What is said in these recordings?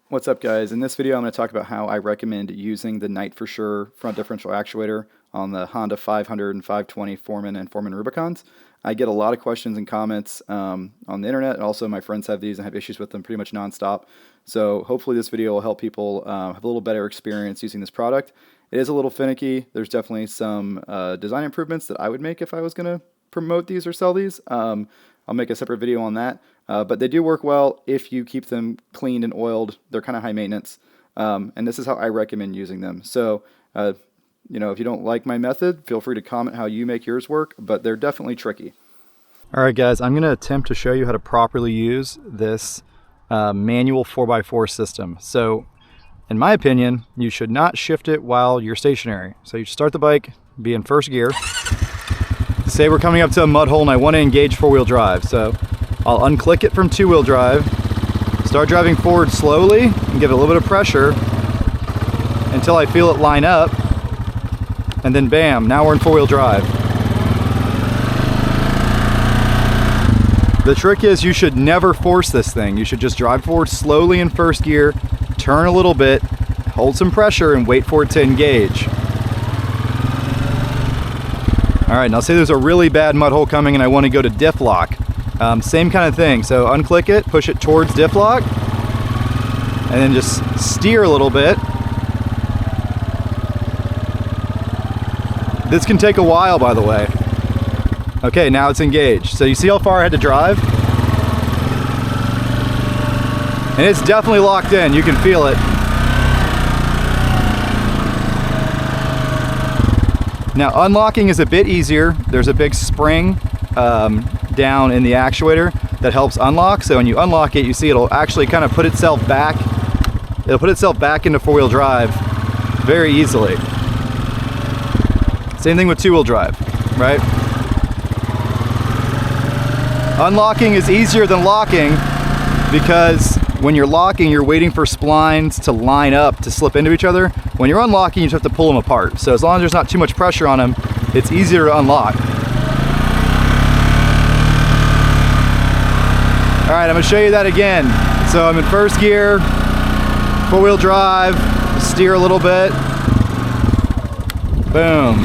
What's up, guys? In this video I'm going to talk about how I recommend using the Night for Sure front differential actuator on the Honda 500 and 520 Foreman and Rubicons. I get a lot of questions and comments on the internet, and also my friends have these and have issues with them pretty much nonstop. So hopefully this video will help people have a little better experience using this product. It is a little finicky. There's definitely some design improvements that I would make if I was going to promote these or sell these. I'll make a separate video on that. But they do work well if you keep them cleaned and oiled. They're kind of high maintenance. And this is how I recommend using them. So, you know, if you don't like my method, feel free to comment how you make yours work, but they're definitely tricky. All right, guys, I'm going to attempt to show you how to properly use this manual 4x4 system. So, in my opinion, you should not shift it while you're stationary. So you start the bike, be in first gear. Say we're coming up to a mud hole and I want to engage four-wheel drive. So I'll unclick it from two-wheel drive, start driving forward slowly and give it a little bit of pressure until I feel it line up, and then bam, now we're in four-wheel drive. The trick is you should never force this thing. You should just drive forward slowly in first gear, turn a little bit, hold some pressure, and wait for it to engage. All right, now say there's a really bad mud hole coming and I want to go to diff lock. Same kind of thing. So unclick it, push it towards diff lock, and then just steer a little bit. This can take a while, by the way. Okay, now it's engaged. So you see how far I had to drive? And it's definitely locked in. You can feel it. Now unlocking is a bit easier. There's a big spring down in the actuator that helps unlock. So when you unlock it, you see it'll actually kind of put itself back. It'll put itself back into four-wheel drive very easily. Same thing with two-wheel drive, right? Unlocking is easier than locking because when you're locking, you're waiting for splines to line up to slip into each other. When you're unlocking, you just have to pull them apart. So as long as there's not too much pressure on them, it's easier to unlock. All right, I'm gonna show you that again. So I'm in first gear, four-wheel drive, steer a little bit. Boom.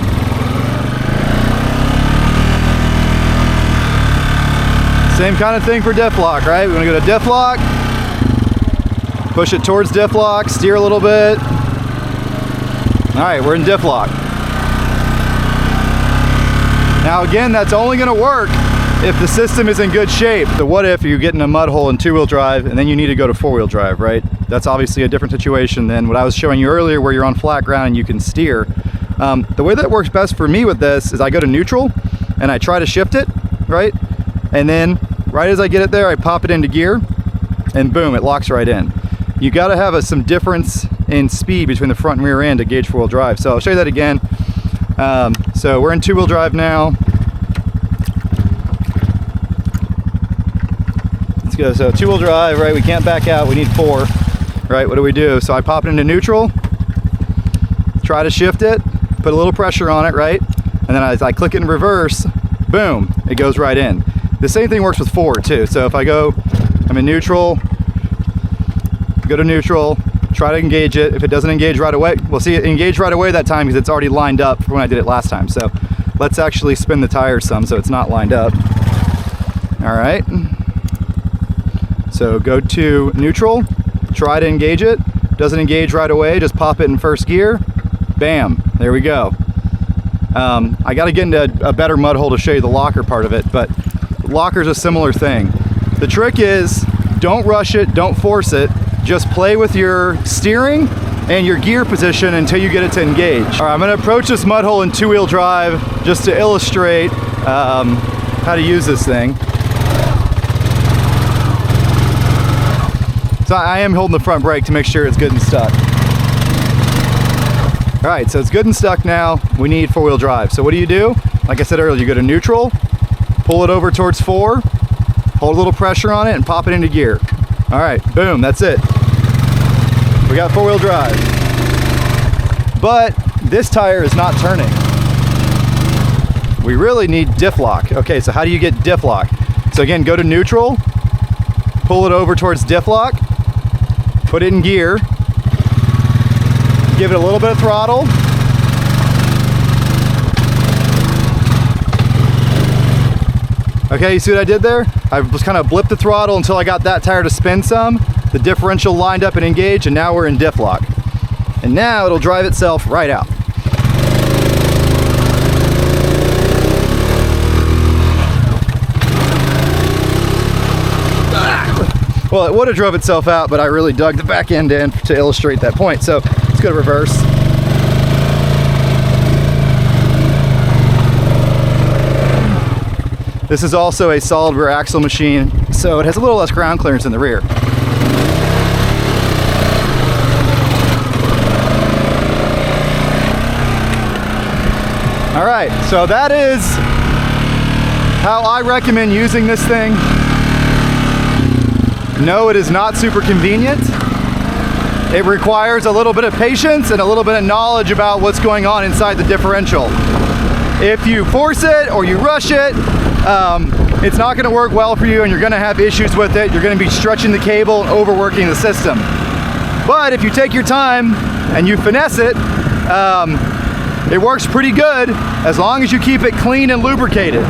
Same kind of thing for diff lock, right? We're gonna go to diff lock, push it towards diff lock, steer a little bit. All right, we're in diff lock. Now again, that's only gonna work if the system is in good shape. So what if you get in a mud hole in two-wheel drive and then you need to go to four-wheel drive, right? That's obviously a different situation than what I was showing you earlier where you're on flat ground and you can steer. The way that works best for me with this is I go to neutral and I try to shift it, right? And then right as I get it there, I pop it into gear and boom, it locks right in. You gotta have some difference in speed between the front and rear end to gauge four-wheel drive. So I'll show you that again. So we're in two-wheel drive now. Let's go, so two-wheel drive, right? We can't back out, we need four, right? What do? So I pop it into neutral, try to shift it, put a little pressure on it, right? And then as I click it in reverse, boom, it goes right in. The same thing works with forward too. So if I go, I'm in neutral, go to neutral, try to engage it. If it doesn't engage right away, we'll see it engage right away that time because it's already lined up from when I did it last time. So let's actually spin the tires some so it's not lined up. All right. So go to neutral, try to engage it. Doesn't engage right away, just pop it in first gear. Bam, there we go. I got to get into a better mud hole to show you the locker part of it, but locker's a similar thing. The trick is don't rush it, don't force it. Just play with your steering and your gear position until you get it to engage. All right, I'm gonna approach this mud hole in two-wheel drive just to illustrate how to use this thing. So I am holding the front brake to make sure it's good and stuck. All right, so it's good and stuck now. We need four-wheel drive. So what do? Like I said earlier, you go to neutral, pull it over towards four, hold a little pressure on it and pop it into gear. All right, boom, that's it. We got four-wheel drive. But this tire is not turning. We really need diff lock. Okay, so how do you get diff lock? So again, go to neutral, pull it over towards diff lock, put it in gear, give it a little bit of throttle. Okay, you see what I did there? I just kind of blipped the throttle until I got that tire to spin some. The differential lined up and engaged, and now we're in diff lock. And now it'll drive itself right out. Well, it would have drove itself out, but I really dug the back end in to illustrate that point. So let's go to reverse. This is also a solid rear axle machine, so it has a little less ground clearance in the rear. All right, so that is how I recommend using this thing. No, it is not super convenient. It requires a little bit of patience and a little bit of knowledge about what's going on inside the differential. If you force it or you rush it, it's not going to work well for you, and you're going to have issues with it. You're going to be stretching the cable and overworking the system. But if you take your time and you finesse it, it works pretty good as long as you keep it clean and lubricated.